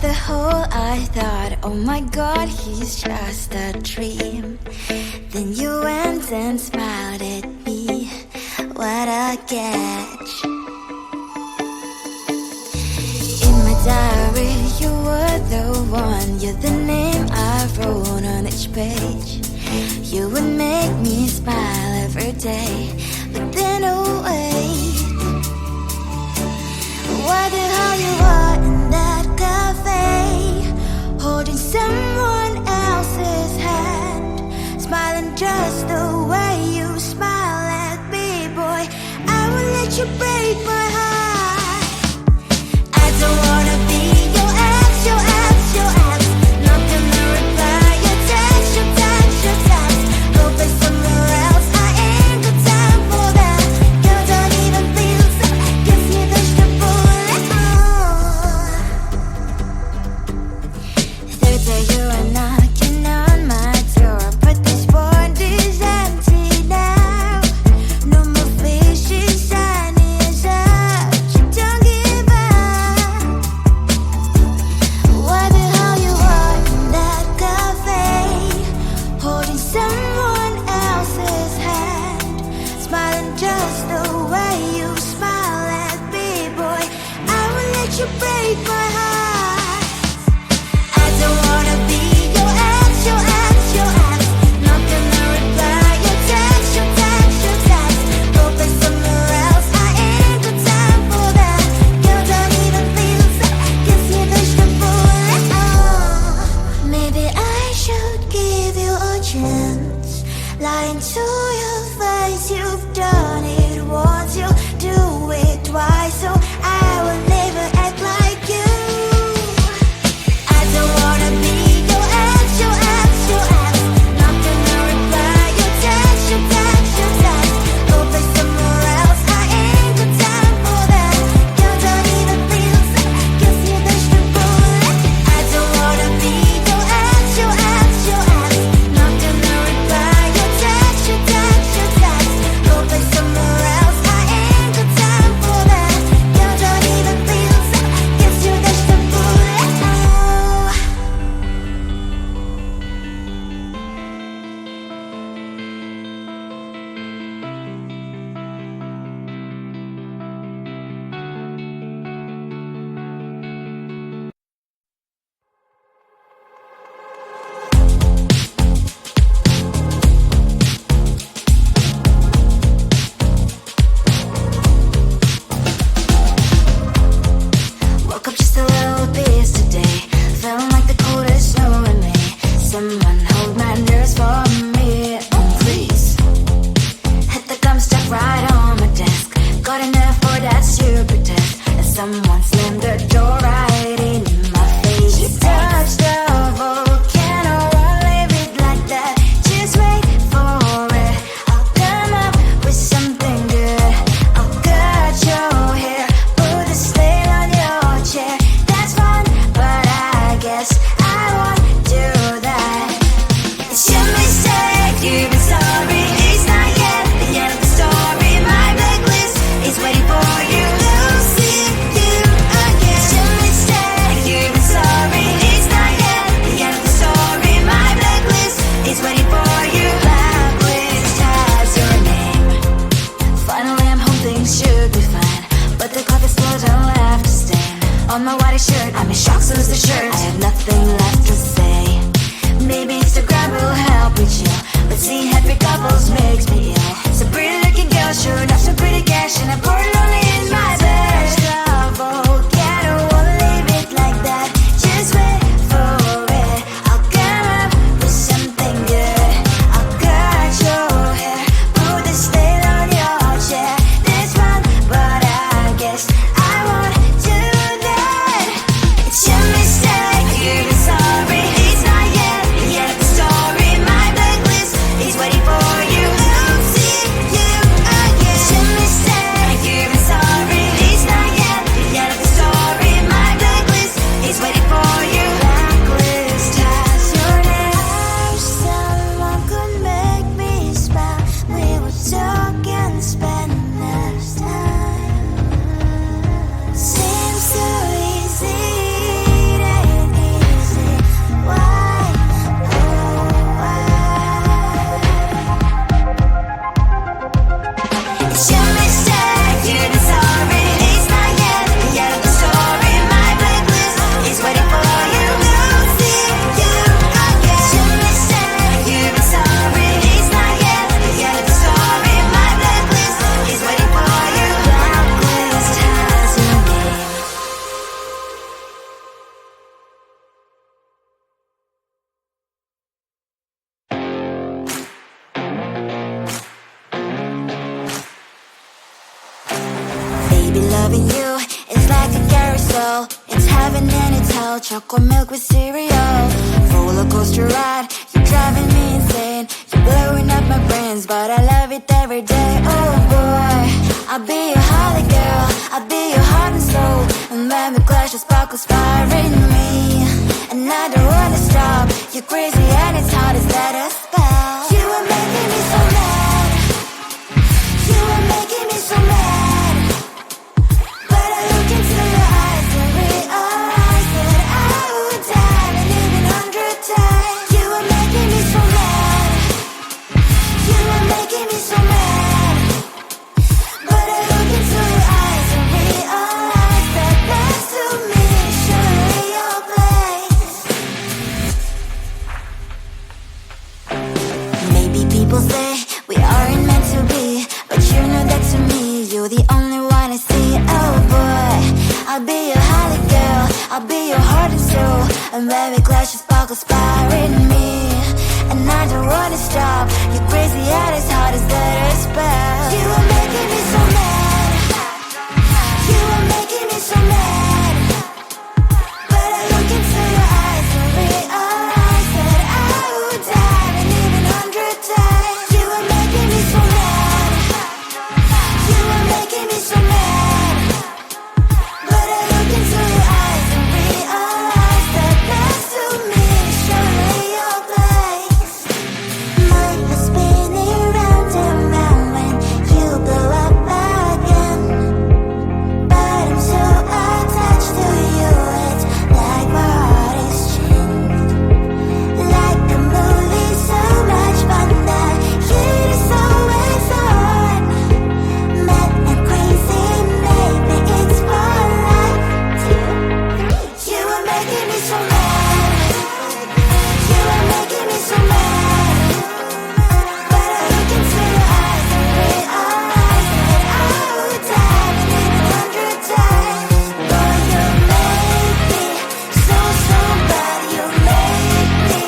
the whole, I thought, oh my God, he's just a dream. Then you went and smiled at me. What a catch. In my diary, you were the one. You're the name I wrote on each page. You would make me smile every day. But then, oh wait, what the hell you are in that cafe, holding someone else's hand, smiling just the way you smile at me, boy. I will let you break my heart. I don't wanna be your ex, your ex, your ex. Not gonna reply your text, your text, your text. Go play somewhere else, I ain't got time for that. You don't even feel so, guess you dodged a bullet. Third day you are knocking on my door, but this board is empty now. No more fishes, sun is up, you don't give up. What the hell you are in that cafe, holding someone else's hand, smiling just the way you smile at me, boy. I will let you break my heart. I don't wanna be your ex, your ex, your ex. Not gonna reply your text, your text, your text. Go play somewhere else, I ain't got time for that. You don't even feel so, guess you dodged a bullet. Maybe I should give you a chance. Lying to your face, you've done it once, you do it twice, so I will never act like you. I don't wanna be your ex, your ex, your ex. Not gonna reply your text, your text, your text. Go play somewhere else, I ain't got time for that. You don't even feel so, guess you dodged a bullet. I don't wanna be your ex, your ex, your ex. Not gonna reply your text, your text, your text. Go play somewhere Loving you is like a carousel. It's heaven and it's hell. Chocolate milk with cereal. Roller coaster ride. You're driving me insane. You're blowing up my brains, but I love it every day. Oh boy, I'll be your holly girl. I'll be your heart and soul. And when we clash, the sparkles fire in me. And I don't wanna stop. You're crazy and it's hard as let us spell. You are making me so mad. You are making me so mad. But I look into your eyes and realize that I would die and even 100 times. You are making me so mad. You are making me so mad. But I look into your eyes and realize that next to me is surely your place. Maybe people say we aren't meant to be, but you know that to me, you're the only one I see. Oh boy, I'll be your holly girl. I'll be your heart and soul. And when we clash, the sparkles fire in me. And I don't wanna stop. You're crazy and as hard as that a spell. You are making me so mad. You are making me so mad. But I look into your eyes and realize that I would die and even 100 times. You are making me so mad. You are making me so mad. But I look into your eyes and realize that next to me is surely your place. Mind is spinning round and round when you blow up again. But I'm so attached to you, it's like my heart is chained. Like a movie, so much fun that heat is always on. Mad and crazy, maybe it's for life. You are making me so mad. You are making me so mad. But I look into your eyes and realize that I would die and even 100 times. Boy, you make me so, so bad. You make me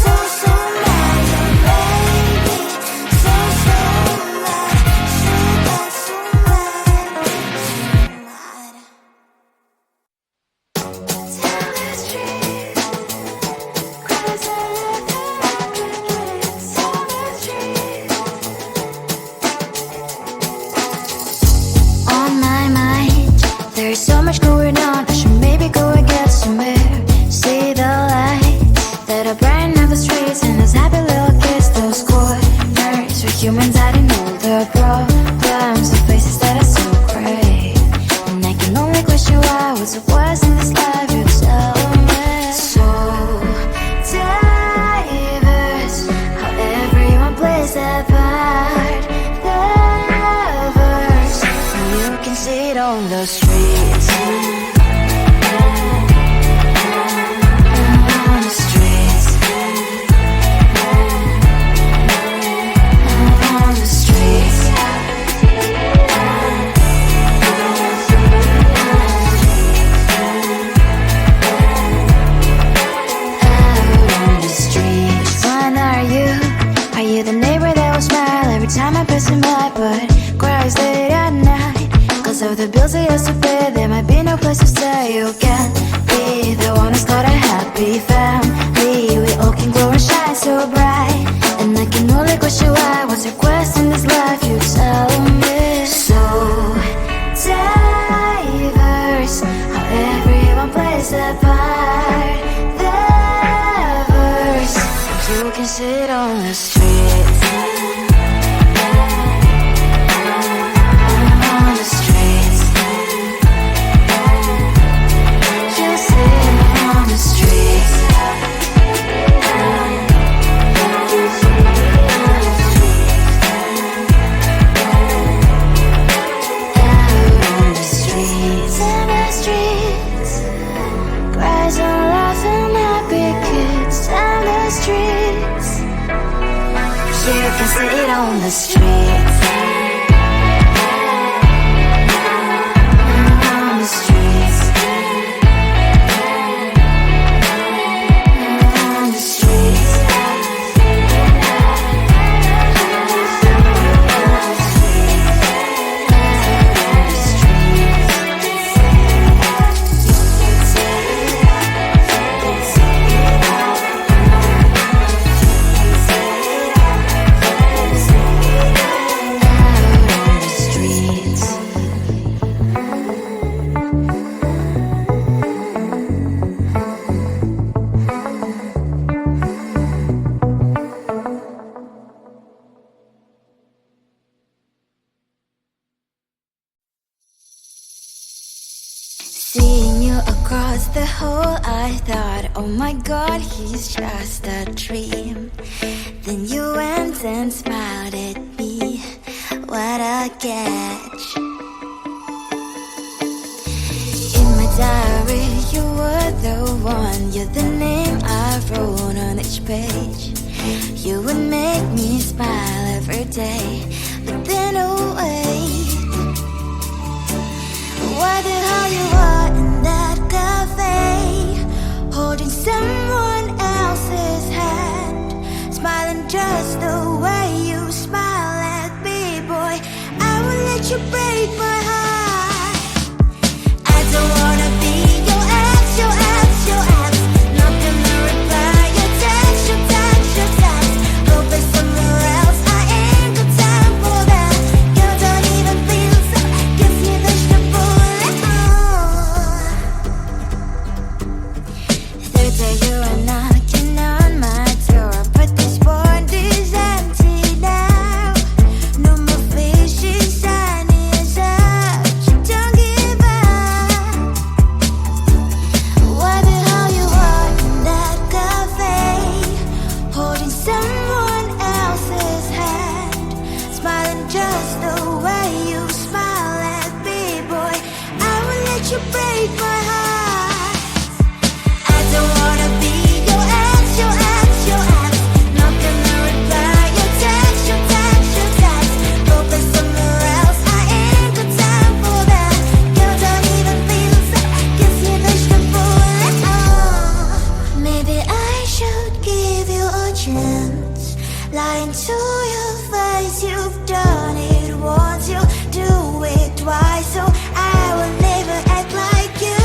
so, so mad. You make me so, so mad. So bad, so mad, so mad. Tell the street, 'cause I live on my mind, there's so much going on. I should maybe go and get somewhere. See the lights that are bright up the streets, and those happy little kids, those corners where humans hiding all their problems, the faces that are so gray. And I can only question why was it was in this life. You tell me. So diverse, how everyone plays their part. Lovers, you can see it on the streets. On the streets. On the streets. Out on the streets. When are you? Are you the neighbor that will smile every time I pass him by, but cries late at night? 'Cause of the bills I used to pay, there might be no place to stay. You can't be the one who's got a happy family. We all can glow and shine so bright. And I can only question why. What's your quest in this life? You tell me. So diverse, how everyone plays their part. Lovers, you can sit on the streets. On the streets. You sit on the streets. Out on the streets. In the streets. Cries and laughing happy kids. In the streets. You can sit on the streets. On the streets. On the streets. On the streets. across the hall, I thought, oh my God, he's just a dream. Then you went and smiled at me. What a catch. In my diary, you were the one. You're the name I wrote on each page. You would make me smile every day. But then, oh wait, why the hell you are in that cafe, holding someone else's hand, smiling just the way you smile at me, boy. I will let you break my heart. I don't wanna be your ex, your ex, your ex. Not gonna reply your text, your text, your text. Go play somewhere else, I ain't got time for that. You don't even feel so, gives me vegetable. Third day you are knocking on my door, but this board is empty now. No more fishy sign is up, you don't give up. Why the hell you are in that cafe, holding someone else's hand, smiling just the way you smile at me, boy. I will let you break my heart. I don't wanna be your ex, your ex, your ex. Not gonna reply your text, your text, your text. Go play somewhere else, I ain't got time for that. You don't even feel so, gives me vegetable. Maybe I should give you a chance. Lying to your face, you've done it once, you do it twice, so I will never act like you.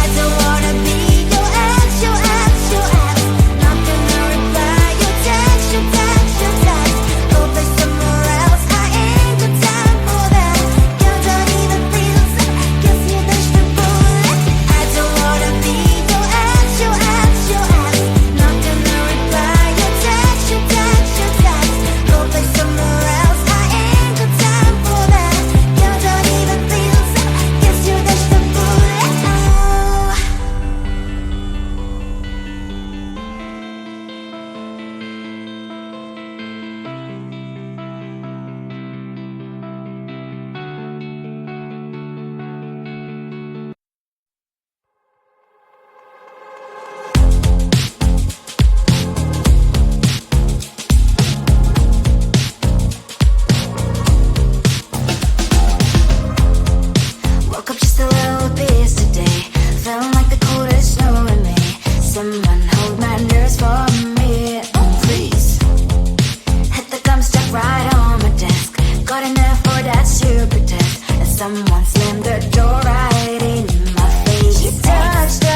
I don't wanna be your ex, your ex, your ex. Not gonna reply your text, your text, your text. Go play somewhere else, I ain't got time for that. You don't even feel so, gives me vegetable. I don't wanna be your ex, your ex, your ex. Not gonna reply your text, your text, your text. Go play somewhere else, I ain't got time for that. You don't even feel so, gives you vegetable. Woke up just a little busy today. Felt like the coldest snow in me. Someone hold my nerves for me, please. Hit the gum stuck right on my desk. Got enough for that super test. And someone slammed the door right in my face. You touched a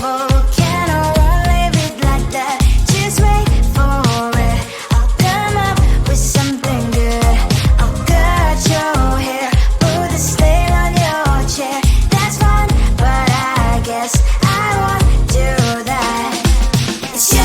volcano, won't leave it like that. Just wait for it. I'll come up with something good. I'll cut your hair, put a stain on your chair. That's fun, but I guess I won't do that. It's you,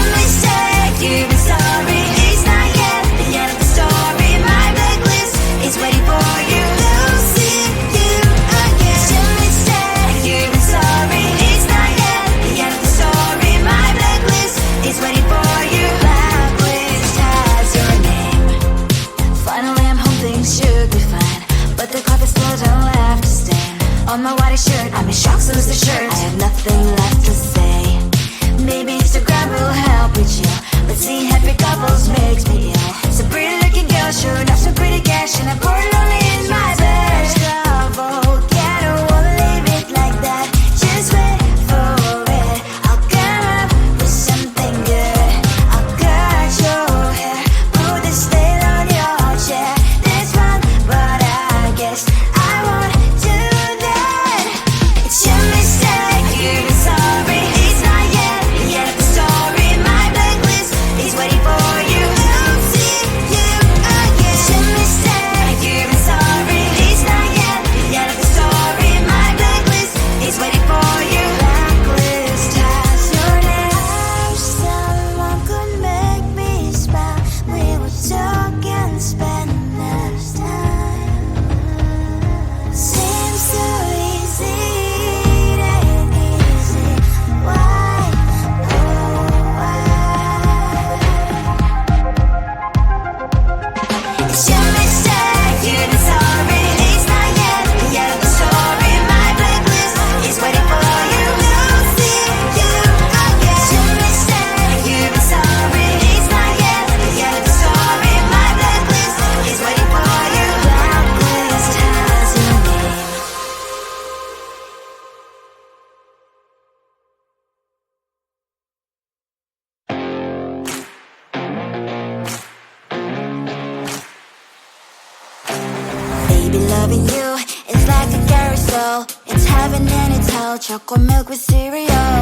Loving you is like a carousel. It's heaven and it's hell. Chocolate milk with cereal.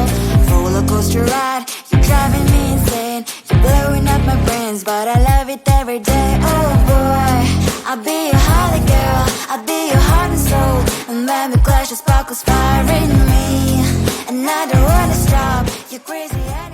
Roller coaster ride. You're driving me insane. You're blowing up my brains, but I love it every day. Oh boy, I'll be your holly girl. I'll be your heart and soul. And let me clash the sparkles fire in me. And I don't wanna stop. You're crazy.